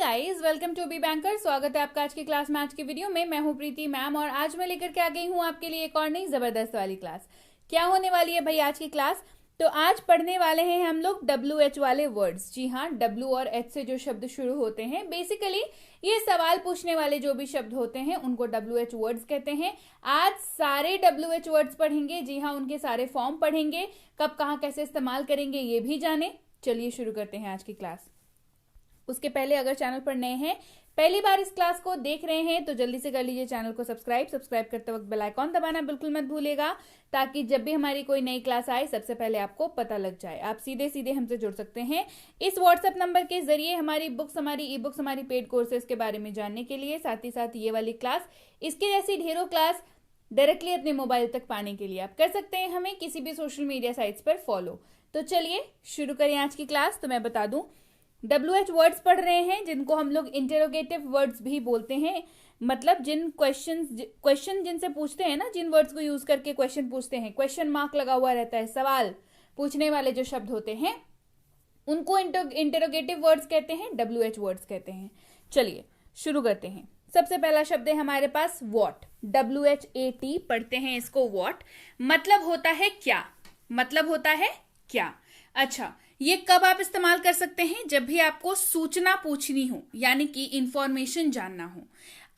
Guys, welcome to be banker. स्वागत है आपका आज की क्लास में। आज की वीडियो में मैं हूं प्रीति मैम और आज मैं लेकर के आ गई हूं आपके लिए एक और नई जबरदस्त वाली क्लास। क्या होने वाली है भाई आज की क्लास? तो आज पढ़ने वाले हैं हम लोग WH वाले वर्ड्स। जी हाँ, W और H से जो शब्द शुरू होते हैं, बेसिकली ये सवाल पूछने वाले जो भी शब्द होते हैं उनको WH वर्ड्स कहते हैं। आज सारे WH वर्ड्स पढ़ेंगे। जी हाँ, उनके सारे फॉर्म पढ़ेंगे, कब कहाँ कैसे इस्तेमाल करेंगे ये भी जाने। चलिए शुरू करते हैं आज की क्लास। उसके पहले अगर चैनल पर नए हैं, पहली बार इस क्लास को देख रहे हैं तो जल्दी से कर लीजिए चैनल को सब्सक्राइब करते वक्त बेल आइकॉन दबाना बिल्कुल मत भूलिएगा, ताकि जब भी हमारी कोई नई क्लास आए सबसे पहले आपको पता लग जाए। आप सीधे सीधे हमसे जुड़ सकते हैं इस व्हाट्सएप नंबर के जरिए हमारी बुक्स, हमारी ई बुक्स, हमारी पेड कोर्सेज के बारे में जानने के लिए। साथ ही साथ ये वाली क्लास, इसके जैसी ढेरों क्लास डायरेक्टली अपने मोबाइल तक पाने के लिए आप कर सकते हैं हमें किसी भी सोशल मीडिया साइट्स पर फॉलो। तो चलिए शुरू करें आज की क्लास। तो मैं बता दूं, WH वर्ड्स पढ़ रहे हैं जिनको हम लोग इंटेरोगेटिव वर्ड्स भी बोलते हैं। मतलब जिन क्वेश्चन जिनसे पूछते हैं ना, जिन वर्ड्स को यूज करके क्वेश्चन पूछते हैं, क्वेश्चन मार्क लगा हुआ रहता है, सवाल पूछने वाले जो शब्द होते हैं उनको इंटेरोगेटिव वर्ड्स कहते हैं, WH वर्ड्स कहते हैं। चलिए शुरू करते हैं। सबसे पहला शब्द है हमारे पास वॉट। WHAT पढ़ते हैं इसको, वॉट। मतलब होता है क्या, मतलब होता है क्या। अच्छा, ये कब आप इस्तेमाल कर सकते हैं? जब भी आपको सूचना पूछनी हो, यानी कि इंफॉर्मेशन जानना हो।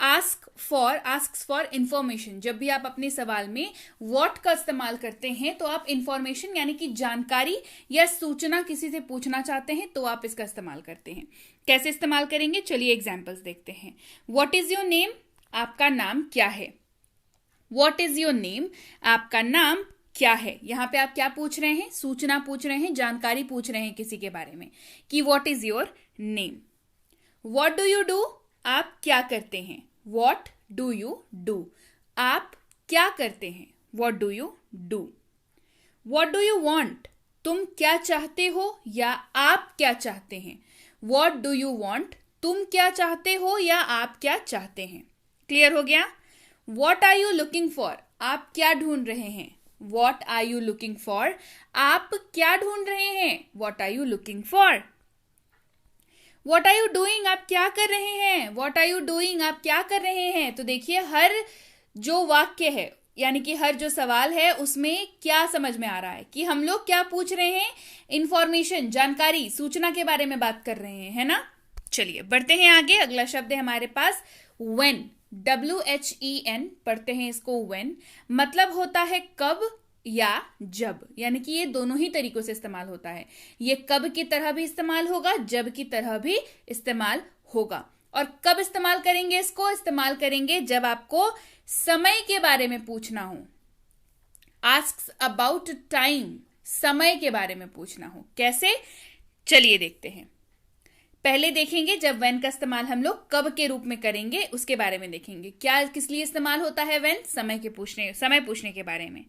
Asks for information. जब भी आप अपने सवाल में व्हाट का इस्तेमाल करते हैं तो आप इंफॉर्मेशन यानी कि जानकारी या सूचना किसी से पूछना चाहते हैं तो आप इसका इस्तेमाल करते हैं। कैसे इस्तेमाल करेंगे, चलिए एग्जाम्पल्स देखते हैं। What is your name? आपका नाम क्या है? What is your name? आपका नाम क्या है? यहां पे आप क्या पूछ रहे हैं? सूचना पूछ रहे हैं, जानकारी पूछ रहे हैं किसी के बारे में कि what is your name. What do you do? आप क्या करते हैं? What do you do? आप क्या करते हैं? What do you do? What do you want? तुम क्या चाहते हो या आप क्या चाहते हैं? What do you want? तुम क्या चाहते हो या आप क्या चाहते हैं? क्लियर हो गया? What are you looking for? आप क्या ढूंढ रहे हैं? What are you looking for? आप क्या ढूंढ रहे हैं? What are you looking for? What are you doing? आप क्या कर रहे हैं? What are you doing? आप क्या कर रहे हैं? तो देखिए, हर जो वाक्य है यानी कि हर जो सवाल है उसमें क्या समझ में आ रहा है कि हम लोग क्या पूछ रहे हैं? इंफॉर्मेशन, जानकारी, सूचना के बारे में बात कर रहे हैं, है ना। चलिए बढ़ते हैं आगे। अगला शब्द है हमारे पास when। WHEN पढ़ते हैं इसको, when। मतलब होता है कब या जब, यानी कि ये दोनों ही तरीकों से इस्तेमाल होता है। ये कब की तरह भी इस्तेमाल होगा, जब की तरह भी इस्तेमाल होगा। और कब इस्तेमाल करेंगे इसको? इस्तेमाल करेंगे जब आपको समय के बारे में पूछना हो। आस्क्स अबाउट टाइम, समय के बारे में पूछना हो। कैसे? चलिए देखते हैं। पहले देखेंगे जब when का इस्तेमाल हम लोग कब के रूप में करेंगे, उसके बारे में देखेंगे। क्या किस लिए इस्तेमाल होता है when? समय पूछने के बारे में।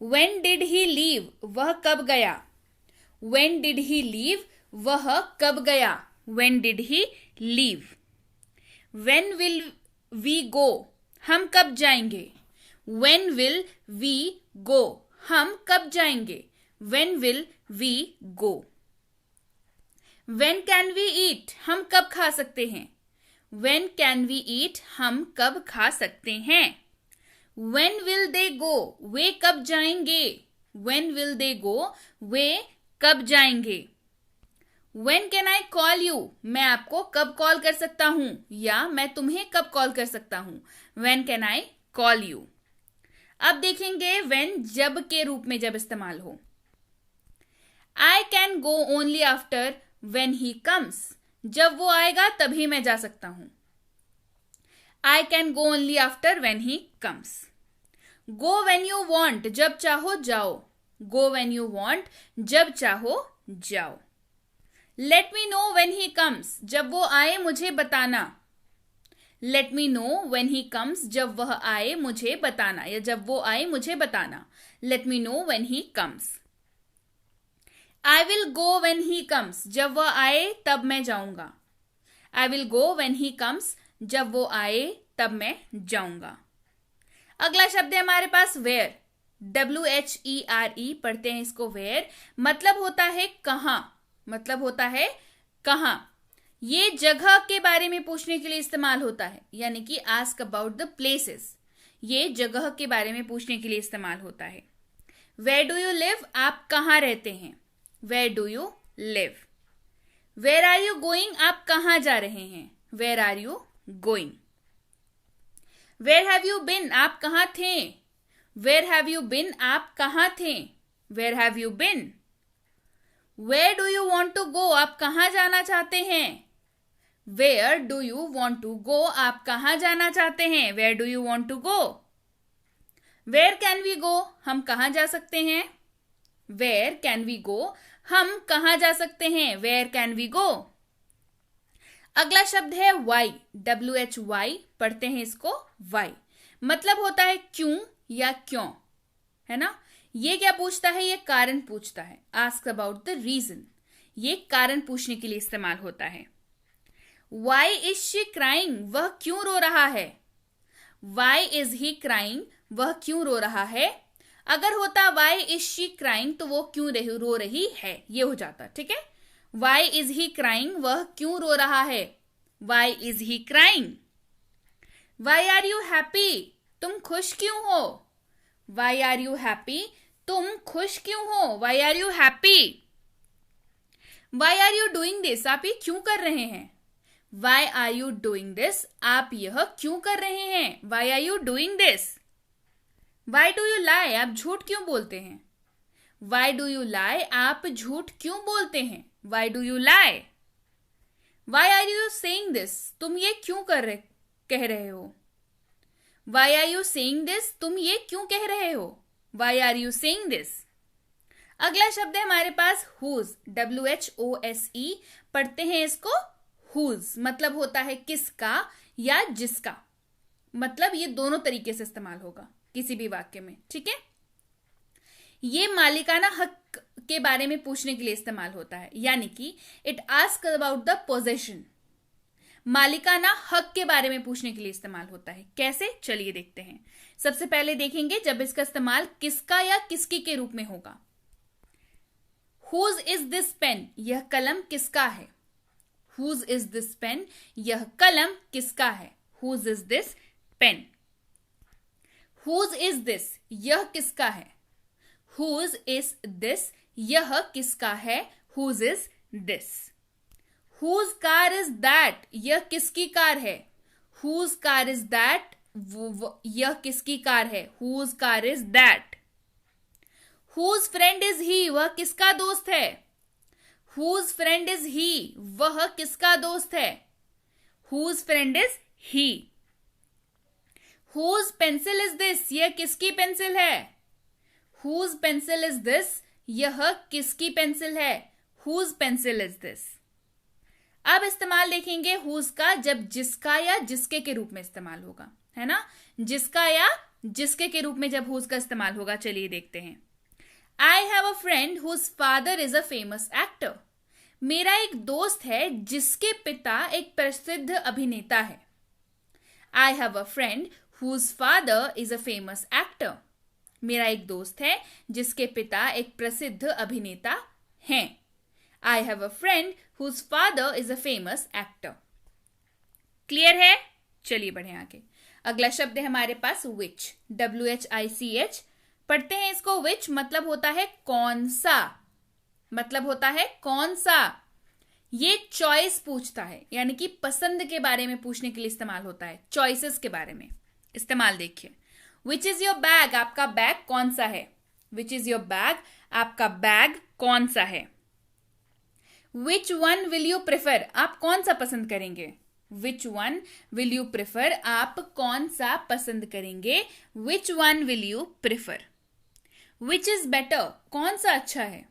When did he leave? वह कब गया? When did he leave? वह कब गया? When did he leave? When will we go? हम कब जाएंगे? When will we go? हम कब जाएंगे? When will we go? When can we eat? हम कब खा सकते हैं? When can we eat? हम कब खा सकते हैं? When will they go? वे कब जाएंगे? When will they go? वे कब जाएंगे? When can I call you? मैं आपको कब कॉल कर सकता हूं या मैं तुम्हें कब कॉल कर सकता हूं? When can I call you? अब देखेंगे when जब के रूप में जब इस्तेमाल हो। I can go only after when he comes। जब वो आएगा तभी मैं जा सकता हूं। I can go only after when he comes। Go when you want। जब चाहो जाओ। Go when you want। जब चाहो जाओ। Let me know when he comes। जब वो आए मुझे बताना। Let me know when he comes। जब वह आए मुझे बताना या जब वो आए मुझे बताना। Let me know when he comes। I will go when he comes। जब वह आए तब मैं जाऊंगा। I will go when he comes। जब वो आए तब मैं जाऊंगा। अगला शब्द है हमारे पास where। WHERE पढ़ते हैं इसको, where। मतलब होता है कहां, मतलब होता है कहां। ये जगह के बारे में पूछने के लिए इस्तेमाल होता है, यानी कि आस्क अबाउट द प्लेसेस, ये जगह के बारे में पूछने के लिए इस्तेमाल होता है। वेयर डू यू लिव, आप कहाँ रहते हैं, where do you live. Where are you going, आप कहाँ जा रहे हैं, where are you going. Where have you been, आप कहाँ थे, वेयर हैव यू बिन, आप कहाँ थे, where have you been. Where do you want to go, आप कहाँ जाना चाहते हैं, where do you want to go, आप कहाँ जाना चाहते हैं, where do you want to go. Where can we go, हम कहाँ जा सकते हैं, वेयर कैन वी गो, हम कहाँ जा सकते हैं, वेयर कैन वी गो। अगला शब्द है वाई, WHY, पढ़ते हैं इसको वाई, मतलब होता है क्यों या क्यों, है ना। ये क्या पूछता है, ये कारण पूछता है, आस्क अबाउट द रीजन, ये कारण पूछने के लिए इस्तेमाल होता है। वाई इज शी क्राइंग, वह क्यों रो रहा है, वाई इज ही क्राइंग, वह क्यों रो रहा है। अगर होता वाई इज शी क्राइंग तो वो क्यों रो रही है, ये हो जाता, ठीक है। वाई इज ही क्राइंग, वह क्यों रो रहा है, why is he crying. Why are you happy, तुम खुश क्यों हो, वाई आर यू हैप्पी, तुम खुश क्यों हो, why are you happy. Why are you doing this, आप ये क्यों कर रहे हैं, why are you doing this, आप यह क्यों कर रहे हैं, why are you doing this. Why do you lie, आप झूठ क्यों बोलते हैं, वाई डू यू लाई, आप झूठ क्यों बोलते हैं, why do you lie. Why are you saying this, तुम ये क्यों कह रहे हो, why are you saying this, तुम ये क्यों कह रहे हो, why are you saying this. अगला शब्द है हमारे पास हुज, WHOSE, पढ़ते हैं इसको हुज, मतलब होता है किसका या जिसका, मतलब ये दोनों तरीके से इस्तेमाल होगा किसी भी वाक्य में, ठीक है। ये मालिकाना हक के बारे में पूछने के लिए इस्तेमाल होता है, यानी कि it ask about the possession, मालिकाना हक के बारे में पूछने के लिए इस्तेमाल होता है। कैसे, चलिए देखते हैं। सबसे पहले देखेंगे जब इसका इस्तेमाल किसका या किसकी के रूप में होगा। हुज इज दिस पेन, यह कलम किसका है, हुज इज दिस पेन, यह कलम किसका है, whose is this pen. Whose is this, यह किसका है, हुज इज दिस, यह किसका है, whose is this. Whose car is that, यह किसकी कार है, हुज कार इज दैट, यह किसकी कार है, whose car is that. Whose friend is he, वह किसका दोस्त है, हुज फ्रेंड इज ही, वह किसका दोस्त है, whose friend is he. Whose pencil is this, यह किसकी पेंसिल है, हुज पेंसिल इज दिस, यह किसकी पेंसिल है, हुज पेंसिल इज दिस। अब इस्तेमाल देखेंगे हुज का जब जिसका या जिसके के रूप में इस्तेमाल होगा, है ना, जिसका या जिसके के रूप में जब हुज का इस्तेमाल होगा, चलिए देखते हैं। I have a friend whose father is a famous actor, मेरा एक दोस्त है जिसके पिता एक प्रसिद्ध अभिनेता है। I have a friend whose father is a famous actor, मेरा एक दोस्त है जिसके पिता एक प्रसिद्ध अभिनेता हैं। I have a friend whose father is a famous actor. Clear है, चलिए बढ़े आगे। अगला शब्द है हमारे पास which, WHICH, पढ़ते हैं इसको which, मतलब होता है कौन सा, मतलब होता है कौन सा। ये चॉइस पूछता है, यानी कि पसंद के बारे में पूछने के लिए इस्तेमाल होता है, चॉइसेस के बारे में। इस्तेमाल देखिए। विच इज योर बैग, आपका बैग कौन सा है, विच इज योर बैग, आपका बैग कौन सा है। Which one will you prefer, आप कौन सा पसंद करेंगे, which one will you prefer, आप कौन सा पसंद करेंगे, which one will you prefer. Which is better, कौन सा अच्छा है,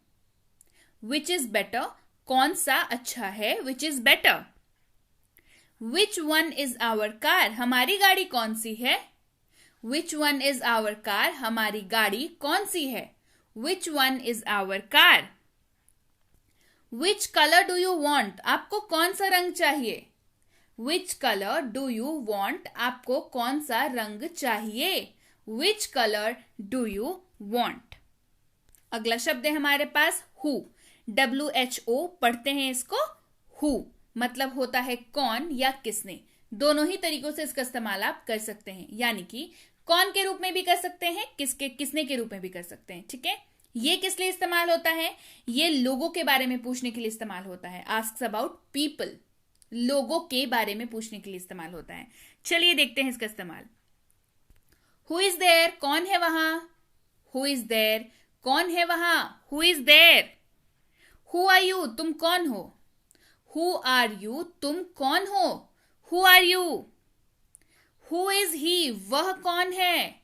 विच इज बेटर, कौन सा अच्छा है, which is better. Which one is our car, हमारी गाड़ी कौन सी है, which one is our car, हमारी गाड़ी कौन सी है, which one is our car. Which colour do you want, आपको कौन सा रंग चाहिए, which colour do you want, आपको कौन सा रंग चाहिए, which colour do you want. अगला शब्द है हमारे पास हु, WHO, पढ़ते हैं इसको हु, मतलब होता है कौन या किसने। दोनों ही तरीकों से इसका इस्तेमाल आप कर सकते हैं, यानी कि कौन के रूप में भी कर सकते हैं, किसने के रूप में भी कर सकते हैं। ठीक है, ये किस लिए इस्तेमाल होता है? ये लोगों के बारे में पूछने के लिए इस्तेमाल होता है। आस्क्स अबाउट पीपल, लोगों के बारे में पूछने के लिए इस्तेमाल होता है। चलिए देखते हैं इसका इस्तेमाल। हु इज देयर, कौन है वहां। हु इज देयर, कौन है वहां। Who is there. Who are you, तुम कौन हो। हु आर यू, तुम कौन हो। Who are you. Who is he, वह कौन है।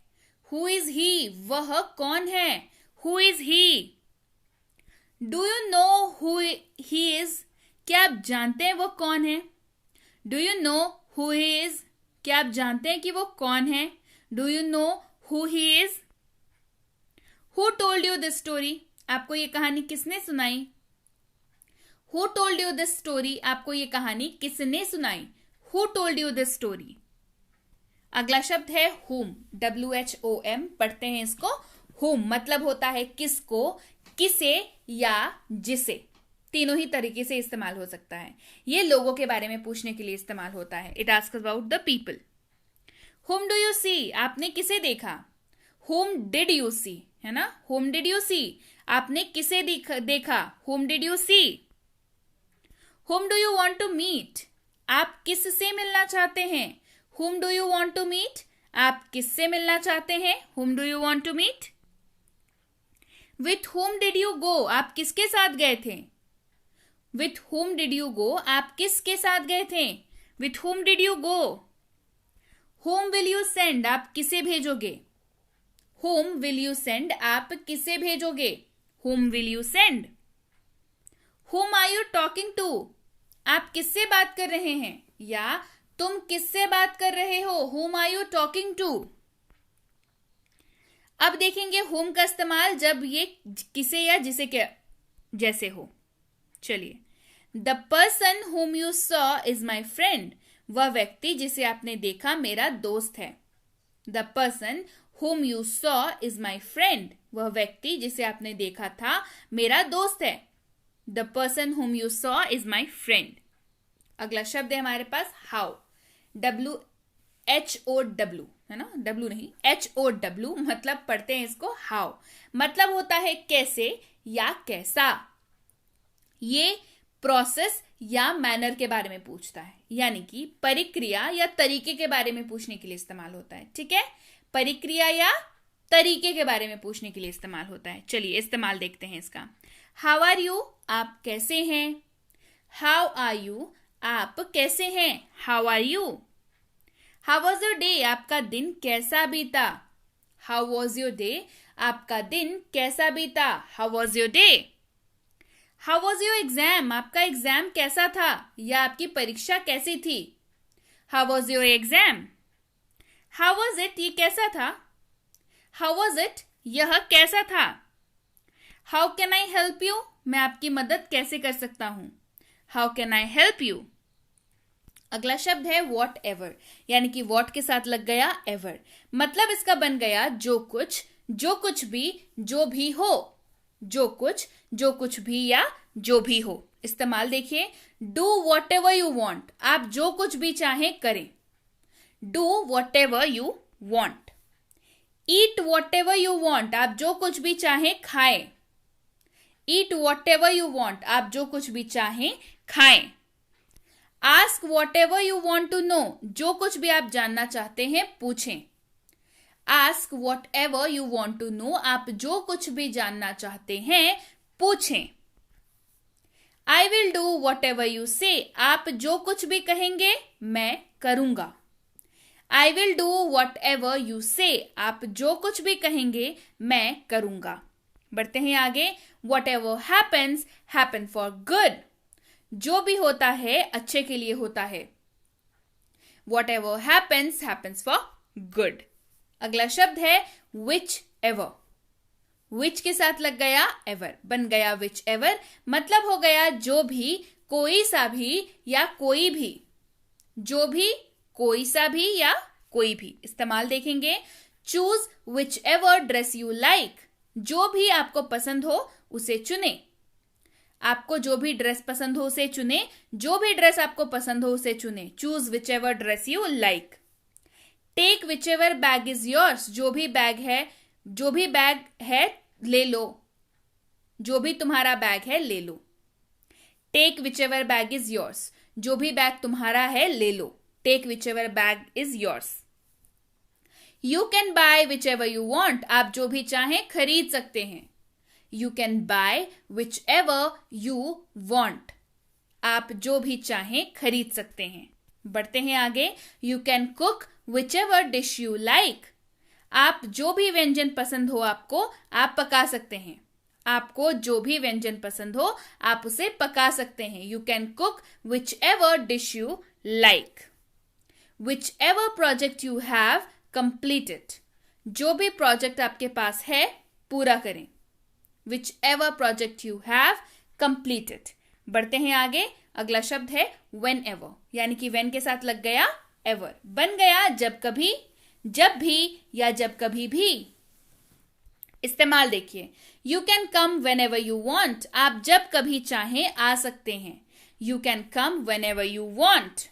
हु इज ही, वह कौन है। Who is he. Do you know who he is, क्या आप जानते हैं वो कौन है। Do you know who he is, क्या आप जानते हैं कि वो कौन है। Do you know who he is. Who told you this story, आपको ये कहानी किसने सुनाई। Who told you this story, आपको ये कहानी किसने सुनाई। Who told you this story. अगला शब्द है whom, WHOM, पढ़ते हैं इसको। whom मतलब होता है किसको, किसे या जिसे। तीनों ही तरीके से इस्तेमाल हो सकता है। ये लोगों के बारे में पूछने के लिए इस्तेमाल होता है। It asks about the people. whom do you see, आपने किसे देखा। whom did you see, है ना। whom did you see, आपने किसे देखा। whom did you see। whom do you want to meet, आप किससे मिलना चाहते हैं। whom do you want to meet, आप किससे मिलना चाहते हैं। whom do you want to meet। with whom did you go, आप किसके साथ गए थे। with whom did you go, आप किसके साथ गए थे। with whom did you go। whom will you send, आप किसे भेजोगे। whom will you send, आप किसे भेजोगे। whom will you send। whom are you talking to, आप किससे बात कर रहे हैं या तुम किससे बात कर रहे हो। whom are you talking to। अब देखेंगे whom का इस्तेमाल जब ये किसे या जिसे के जैसे हो। चलिए, the person whom you saw is my friend, वह व्यक्ति जिसे आपने देखा मेरा दोस्त है। The person whom you saw is my friend, वह व्यक्ति जिसे आपने देखा था मेरा दोस्त है। The person whom you saw is my friend। अगला शब्द है हमारे पास how, WHOW, है ना। W नहीं, HOW, मतलब पढ़ते हैं इसको how, मतलब होता है कैसे या कैसा। ये प्रोसेस या मैनर के बारे में पूछता है, यानी कि प्रक्रिया या तरीके के बारे में पूछने के लिए इस्तेमाल होता है। ठीक है, प्रक्रिया या तरीके के बारे में पूछने के लिए इस्तेमाल होता है। चलिए इस्तेमाल देखते हैं इसका। हाउ आर यू, आप कैसे हैं। हाउ आर यू, आप कैसे हैं। How are you. How was your day, आपका दिन कैसा बीता। हाउ वॉज योर डे, आपका दिन कैसा बीता। How was your day. How was your exam, आपका एग्जाम कैसा था या आपकी परीक्षा कैसी थी। How was your exam. How was it, ये कैसा था। हाउ वॉज इट, यह कैसा था। How can I help you, मैं आपकी मदद कैसे कर सकता हूं। How can I help you. अगला शब्द है वॉट एवर, यानी कि वॉट के साथ लग गया एवर, मतलब इसका बन गया जो कुछ भी, जो भी हो। जो कुछ भी या जो भी हो। इस्तेमाल देखिए, do whatever you want, आप जो कुछ भी चाहें करें। Do whatever you want. Eat whatever you want, आप जो कुछ भी चाहें खाएं। Eat whatever you want, आप जो कुछ भी चाहें खाएं। Ask whatever you want to know, जो कुछ भी आप जानना चाहते हैं पूछें। Ask whatever you want to know, आप जो कुछ भी जानना चाहते हैं पूछें। I will do whatever you से, आप जो कुछ भी कहेंगे मैं करूंगा। I will do whatever you से, आप जो कुछ भी कहेंगे मैं करूंगा। बढ़ते हैं आगे। What ever happens happen for good, जो भी होता है अच्छे के लिए होता है। What ever happens happens for good. अगला शब्द है विच एवर, विच के साथ लग गया एवर, बन गया विच एवर, मतलब हो गया जो भी, कोई सा भी या कोई भी। जो भी, कोई सा भी या कोई भी। इस्तेमाल देखेंगे, choose whichever dress you like, जो भी आपको पसंद हो उसे चुने। आपको जो भी ड्रेस पसंद हो उसे चुने, जो भी ड्रेस आपको पसंद हो उसे चुने। Choose whichever dress you like. Take whichever bag is yours, जो भी बैग है ले लो, जो भी तुम्हारा बैग है ले लो। Take whichever bag is yours, जो भी बैग तुम्हारा है ले लो। Take whichever bag is yours. You can buy whichever you want, आप जो भी चाहें खरीद सकते हैं। You can buy whichever you want, आप जो भी चाहें खरीद सकते हैं। बढ़ते हैं आगे। You can cook which ever dish you like, आप जो भी व्यंजन पसंद हो आपको, आप पका सकते हैं। आपको जो भी व्यंजन पसंद हो आप उसे पका सकते हैं। You can cook which ever dish you like. Which ever project you have completed, जो भी प्रोजेक्ट आपके पास है पूरा करें। Which ever project you have completed. बढ़ते हैं आगे। अगला शब्द है वेन एवर, यानी कि वेन के साथ लग गया एवर, बन गया जब कभी, जब भी या जब कभी भी। इस्तेमाल देखिए। You can come when ever you want, आप जब कभी चाहें आ सकते हैं। You can come when ever you want.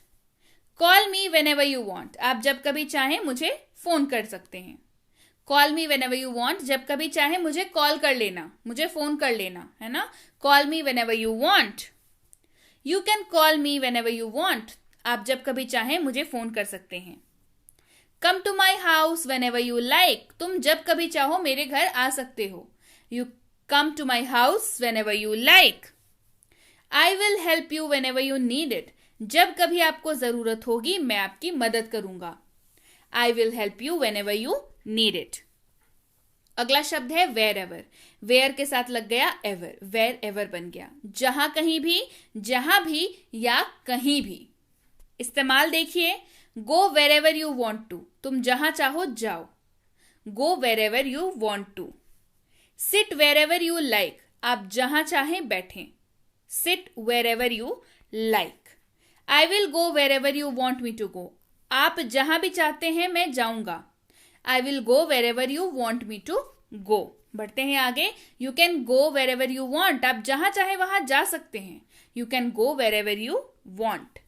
Call me whenever you want, आप जब कभी चाहें मुझे फोन कर सकते हैं। Call me whenever you want, जब कभी चाहे मुझे कॉल कर लेना, मुझे फोन कर लेना, है ना। Call me whenever you want. You can call me whenever you want, आप जब कभी चाहें मुझे फोन कर सकते हैं। Come to my house whenever you like, तुम जब कभी चाहो मेरे घर आ सकते हो। You come to my house whenever you like. I will help you whenever you need it, जब कभी आपको जरूरत होगी मैं आपकी मदद करूंगा। आई will help you whenever you need it. अगला शब्द है वेयर एवर, वेयर के साथ लग गया एवर, वेयर एवर बन गया जहां कहीं भी, जहां भी या कहीं भी। इस्तेमाल देखिए। Go wherever you want to, तुम जहां चाहो जाओ। Go wherever you want to. Sit wherever you like, आप जहां चाहें बैठें। Sit wherever you like. I will go wherever you want me to go, आप जहां भी चाहते हैं मैं जाऊंगा। I will go wherever you want me to go. बढ़ते हैं आगे। You can go wherever you want, आप जहां चाहे वहां जा सकते हैं। You can go wherever you want.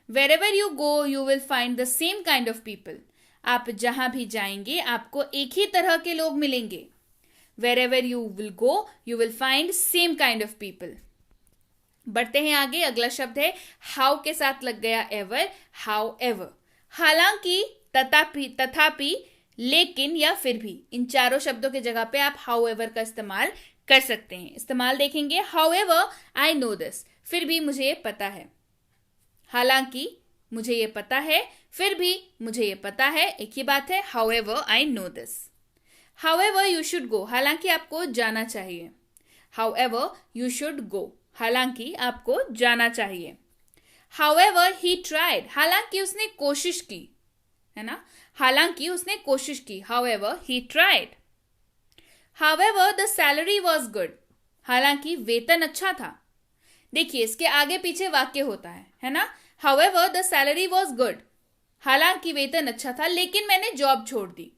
Wherever you go you will find the same kind of people, आप जहां भी जाएंगे आपको एक ही तरह के लोग मिलेंगे। Wherever you will go you will find same kind of people. बढ़ते हैं आगे। अगला शब्द है हाउ के साथ लग गया एवर, हाउ एवर। हालांकि, तथापि, तथापि, लेकिन या फिर भी, इन चारों शब्दों के जगह पे आप हाउ एवर का इस्तेमाल कर सकते हैं। इस्तेमाल देखेंगे। How ever I know this, फिर भी मुझे ये पता है। हालांकि मुझे ये पता है, फिर भी मुझे ये पता है, एक ही बात है। How ever I know this. How ever you should go, हालांकि आपको जाना चाहिए। How ever you should go, हालांकि आपको जाना चाहिए। हाउ एवर ही ट्राइड, हालांकि उसने कोशिश की, है ना। हालांकि उसने कोशिश की। How ever he tried. How ever the salary was good, हालांकि वेतन अच्छा था। देखिए इसके आगे पीछे वाक्य होता है ना। However the salary was good, हालांकि वेतन अच्छा था लेकिन मैंने जॉब छोड़ दी।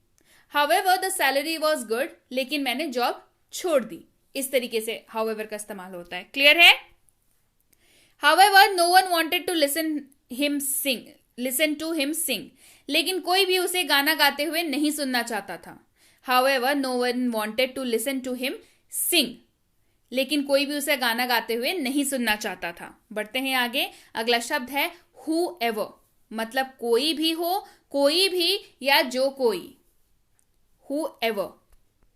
However the salary was good, लेकिन मैंने जॉब छोड़ दी। इस तरीके से हाउ एवर का इस्तेमाल होता है। क्लियर है। However no one wanted to listen to him sing, लेकिन कोई भी उसे गाना गाते हुए नहीं सुनना चाहता था। However no one wanted to listen to him sing, लेकिन कोई भी उसे गाना गाते हुए नहीं सुनना चाहता था। बढ़ते हैं आगे। अगला शब्द है हु एवर, मतलब कोई भी हो, कोई भी या जो कोई। Whoever.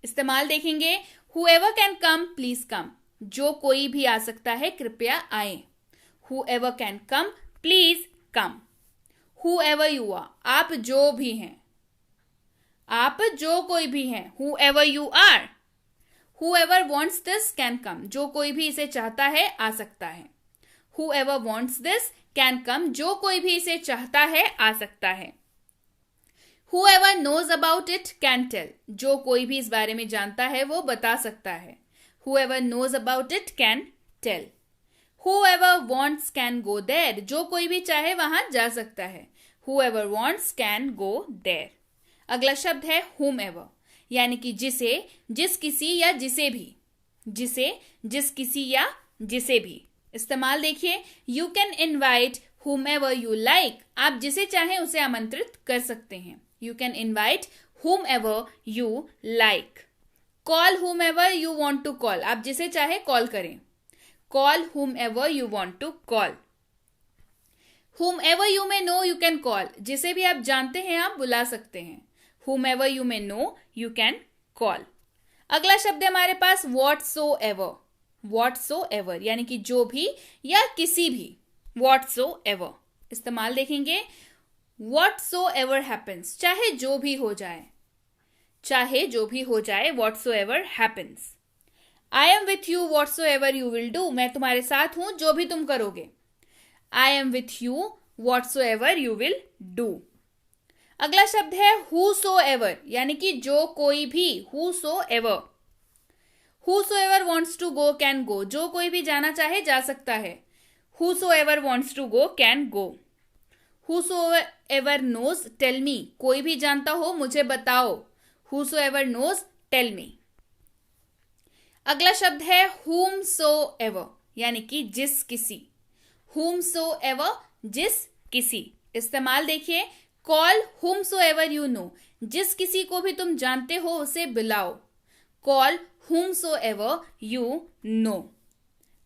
इस्तेमाल देखेंगे। Whoever can come please come, जो कोई भी आ सकता है कृपया आए। Whoever can come please come. Whoever you are, आप जो भी हैं, आप जो कोई भी हैं। Whoever you are. Whoever wants this can come, जो कोई भी इसे चाहता है आ सकता है। Whoever wants this can come, जो कोई भी इसे चाहता है आ सकता है। Whoever knows about it can tell, जो कोई भी इस बारे में जानता है वो बता सकता है। Whoever knows about it can tell. Whoever wants can go there, जो कोई भी चाहे वहां जा सकता है। Whoever wants can go there. अगला शब्द है whomever, यानी कि जिसे, जिस किसी या जिसे भी। जिसे, जिस किसी या जिसे भी। इस्तेमाल देखिए, you can invite whomever you like, आप जिसे चाहें उसे आमंत्रित कर सकते हैं। You can invite whomever you like. Call whomever you want to call, आप जिसे चाहे कॉल करें। Call whomever you want to call. Whomever you may know you can call, जिसे भी आप जानते हैं आप बुला सकते हैं। Whomever you may know you can call. अगला शब्द है हमारे पास whatsoever. Whatsoever यानी कि जो भी या किसी भी। Whatsoever इस्तेमाल देखेंगे, whatsoever happens, चाहे जो भी हो जाए, चाहे जो भी हो जाए, whatsoever happens. I am with you whatsoever you will do, मैं तुम्हारे साथ हूं जो भी तुम करोगे। I am with you whatsoever you will do. अगला शब्द है whosoever यानी कि जो कोई भी। whosoever. Whosoever wants to go can go, जो कोई भी जाना चाहे जा सकता है। Whosoever wants to go can go. Whosoever knows tell me, कोई भी जानता हो मुझे बताओ। Whosoever knows tell me. अगला शब्द है whomsoever यानी कि जिस किसी। whomsoever जिस किसी। इस्तेमाल देखिए, call whomsoever you know, जिस किसी को भी तुम जानते हो उसे बुलाओ। call whomsoever you know.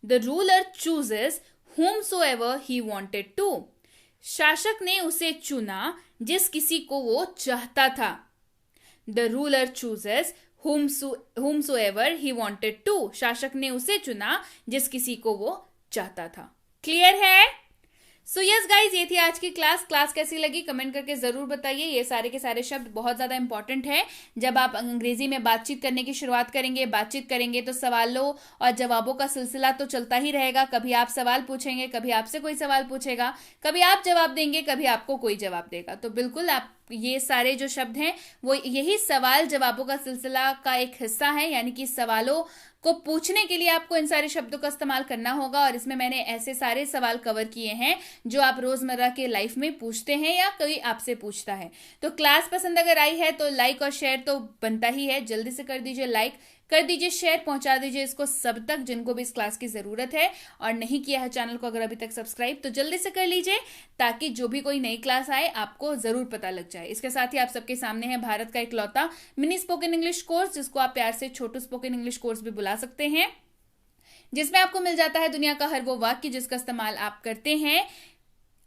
The ruler chooses whomsoever he wanted to. शासक ने उसे चुना जिस किसी को वो चाहता था। The ruler chooses whomsoever he wanted to. शासक ने उसे चुना जिस किसी को वो चाहता था। क्लियर है? सो यस गाइज, ये थी आज की क्लास कैसी लगी कमेंट करके जरूर बताइए। ये सारे के सारे शब्द बहुत ज्यादा इंपॉर्टेंट है। जब आप अंग्रेजी में बातचीत करने की शुरुआत करेंगे, बातचीत करेंगे, तो सवालों और जवाबों का सिलसिला तो चलता ही रहेगा। कभी आप सवाल पूछेंगे, कभी आपसे कोई सवाल पूछेगा, कभी आप जवाब देंगे, कभी आपको कोई जवाब देगा। तो बिल्कुल आप ये सारे जो शब्द हैं वो यही सवाल जवाबों का सिलसिला का एक हिस्सा है, यानी कि सवालों को पूछने के लिए आपको इन सारे शब्दों का इस्तेमाल करना होगा। और इसमें मैंने ऐसे सारे सवाल कवर किए हैं जो आप रोजमर्रा के लाइफ में पूछते हैं या कोई आपसे पूछता है। तो क्लास पसंद अगर आई है तो लाइक और शेयर तो बनता ही है, जल्दी से कर दीजिए लाइक, कर दीजिए शेयर, पहुंचा दीजिए इसको सब तक जिनको भी इस क्लास की जरूरत है। और नहीं किया है चैनल को अगर अभी तक सब्सक्राइब तो जल्दी से कर लीजिए, ताकि जो भी कोई नई क्लास आए आपको जरूर पता लग जाए। इसके साथ ही आप सबके सामने है भारत का इकलौता मिनी स्पोकन इंग्लिश कोर्स, जिसको आप प्यार से छोटू स्पोकन इंग्लिश कोर्स भी बुला सकते हैं, जिसमें आपको मिल जाता है दुनिया का हर वो वाक्य जिसका इस्तेमाल आप करते हैं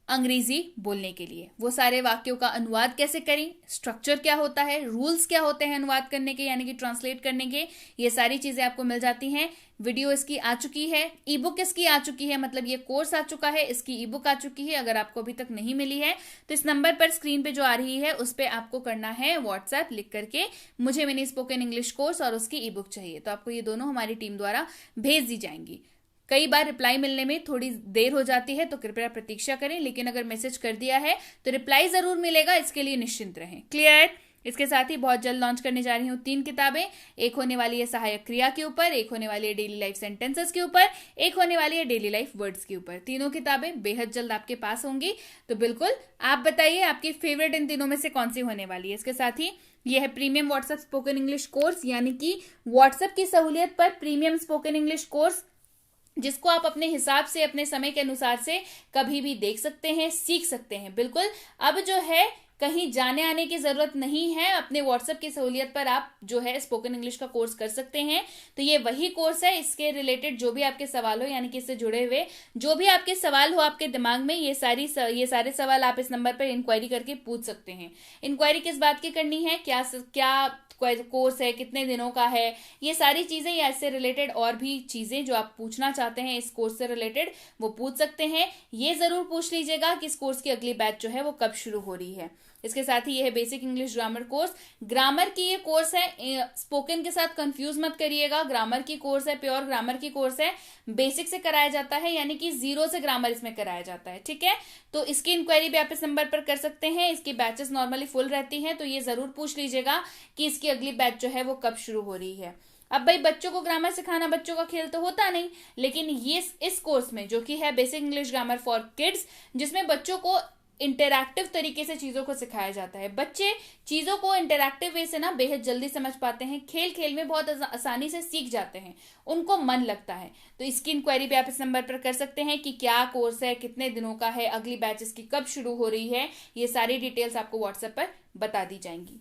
अंग्रेजी बोलने के लिए। वो सारे वाक्यों का अनुवाद कैसे करें, स्ट्रक्चर क्या होता है, रूल्स क्या होते हैं अनुवाद करने के यानी कि ट्रांसलेट करने के, ये सारी चीजें आपको मिल जाती हैं। वीडियो इसकी आ चुकी है, ई बुक इसकी आ चुकी है, मतलब ये कोर्स आ चुका है, इसकी ई बुक आ चुकी है। अगर आपको अभी तक नहीं मिली है तो इस नंबर पर स्क्रीन पे जो आ रही है उस पर आपको करना है व्हाट्सएप, लिख करके मुझे मिनी स्पोकन इंग्लिश कोर्स और उसकी ई बुक चाहिए। तो आपको ये दोनों हमारी टीम द्वारा भेज दी जाएंगी। कई बार रिप्लाई मिलने में थोड़ी देर हो जाती है तो कृपया प्रतीक्षा करें, लेकिन अगर मैसेज कर दिया है तो रिप्लाई जरूर मिलेगा, इसके लिए निश्चिंत रहें। क्लियर? इसके साथ ही बहुत जल्द लॉन्च करने जा रही हूँ 3 किताबें। एक होने वाली है सहायक क्रिया के ऊपर, एक होने वाली है डेली लाइफ सेंटेंसेस के ऊपर, एक होने वाली है डेली लाइफ वर्ड्स के ऊपर। तीनों किताबें बेहद जल्द आपके पास होंगी। तो बिल्कुल आप बताइए आपकी फेवरेट इन तीनों में से कौन सी होने वाली है। इसके साथ ही यह है premium WhatsApp spoken English course, यानी कि व्हाट्सएप की सहूलियत पर प्रीमियम स्पोकन इंग्लिश कोर्स, जिसको आप अपने हिसाब से अपने समय के अनुसार से कभी भी देख सकते हैं, सीख सकते हैं। बिल्कुल अब जो है कहीं जाने आने की जरूरत नहीं है, अपने व्हाट्सएप की सहूलियत पर आप जो है स्पोकन इंग्लिश का कोर्स कर सकते हैं। तो ये वही कोर्स है, इसके रिलेटेड जो भी आपके सवाल हो, यानी कि इससे जुड़े हुए जो भी आपके सवाल हो आपके दिमाग में, ये सारे सवाल आप इस नंबर पर इंक्वायरी करके पूछ सकते हैं। इंक्वायरी किस बात की करनी है, क्या कोर्स है, कितने दिनों का है, ये सारी चीजें या इससे रिलेटेड और भी चीजें जो आप पूछना चाहते हैं इस कोर्स से रिलेटेड वो पूछ सकते हैं। ये जरूर पूछ लीजिएगा कि इस कोर्स की अगली बैच जो है वो कब शुरू हो रही है। इसके साथ ही यह है basic English grammar course. Grammar की ये कोर्स है, स्पोकन के साथ कंफ्यूज मत करिएगा। ग्रामर की कोर्स है, प्योर ग्रामर की कोर्स है, बेसिक से कराया जाता है, यानी कि 0 से ग्रामर इसमें कराया जाता है। ठीक है, तो इसकी इंक्वायरी भी आप इस नंबर पर कर सकते हैं। इसकी बैचेस नॉर्मली फुल रहती हैं, तो ये जरूर पूछ लीजिएगा कि इसकी अगली बैच जो है वो कब शुरू हो रही है। अब भाई बच्चों को ग्रामर सिखाना बच्चों का खेल तो होता नहीं, लेकिन ये इस कोर्स में जो कि है basic English grammar for kids, जिसमें बच्चों को इंटरैक्टिव तरीके से चीजों को सिखाया जाता है। बच्चे चीजों को इंटरैक्टिव वे से ना बेहद जल्दी समझ पाते हैं, खेल खेल में बहुत आसानी से सीख जाते हैं, उनको मन लगता है। तो इसकी इंक्वायरी भी आप इस नंबर पर कर सकते हैं कि क्या कोर्स है, कितने दिनों का है, अगली बैचेस की कब शुरू हो रही है, ये सारी डिटेल्स आपको व्हाट्सएप पर बता दी जाएंगी।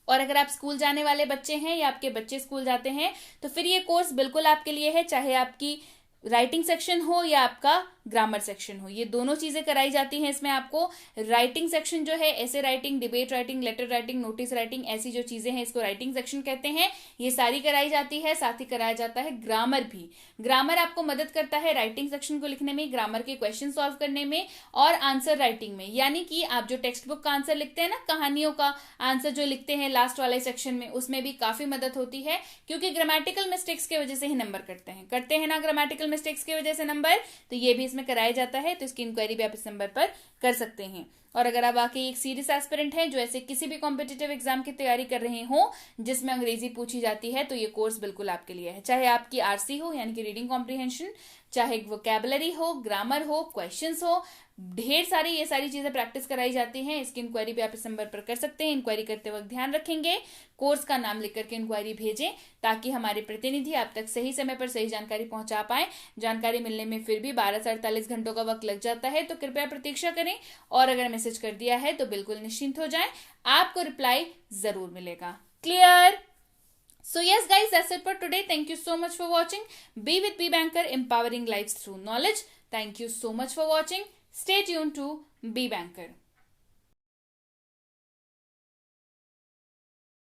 और अगर आप स्कूल जाने वाले बच्चे हैं या आपके बच्चे स्कूल जाते हैं तो फिर ये कोर्स बिल्कुल आपके लिए है, चाहे आपकी राइटिंग सेक्शन हो या आपका ग्रामर सेक्शन हो, ये दोनों चीजें कराई जाती हैं। इसमें आपको राइटिंग सेक्शन जो है, essay writing, debate writing, letter writing, notice writing, ऐसी जो चीजें हैं इसको राइटिंग सेक्शन कहते हैं, ये सारी कराई जाती है। साथ ही कराया जाता है ग्रामर भी। ग्रामर आपको मदद करता है राइटिंग सेक्शन को लिखने में, ग्रामर के क्वेश्चन सॉल्व करने में और आंसर राइटिंग में। यानी कि आप जो टेक्स्ट बुक का आंसर लिखते हैं ना, कहानियों का आंसर जो लिखते हैं लास्ट वाले सेक्शन में, उसमें भी काफी मदद होती है, क्योंकि ग्रामेटिकल मिस्टेक्स की वजह से ही नंबर करते हैं ना, ग्रामेटिकल मिस्टेक्स की वजह से नंबर, तो ये भी इसमें कराया जाता है। तो इसकी इंक्वायरी भी आप इस नंबर पर कर सकते हैं। और अगर आप वाकई एक सीरियस एस्पिरेंट हैं जो ऐसे किसी भी कॉम्पिटिटिव एग्जाम की तैयारी कर रहे हो जिसमें अंग्रेजी पूछी जाती है, तो ये कोर्स बिल्कुल आपके लिए है। चाहे आपकी आरसी हो यानी कि रीडिंग कॉम्प्रिहेंशन, चाहे वोकैबुलरी हो, ग्रामर हो, क्वेश्चंस हो, ढेर सारी ये सारी चीजें प्रैक्टिस कराई जाती हैं। इसकी इंक्वायरी भी आप इस नंबर पर कर सकते हैं। इंक्वायरी करते वक्त ध्यान रखेंगे कोर्स का नाम लिख करके इंक्वायरी भेजें, ताकि हमारे प्रतिनिधि आप तक सही समय पर सही जानकारी पहुंचा पाए। जानकारी मिलने में फिर भी 12 से 48 घंटों का वक्त लग जाता है, तो कृपया प्रतीक्षा करें। और अगर मैसेज कर दिया है तो बिल्कुल निश्चिंत हो जाएं, आपको रिप्लाई जरूर मिलेगा। Clear? So yes guys, that's it for today. Thank you so much for watching. Be with BBanker, empowering lives through knowledge. Thank you so much for watching. Stay tuned to BBanker.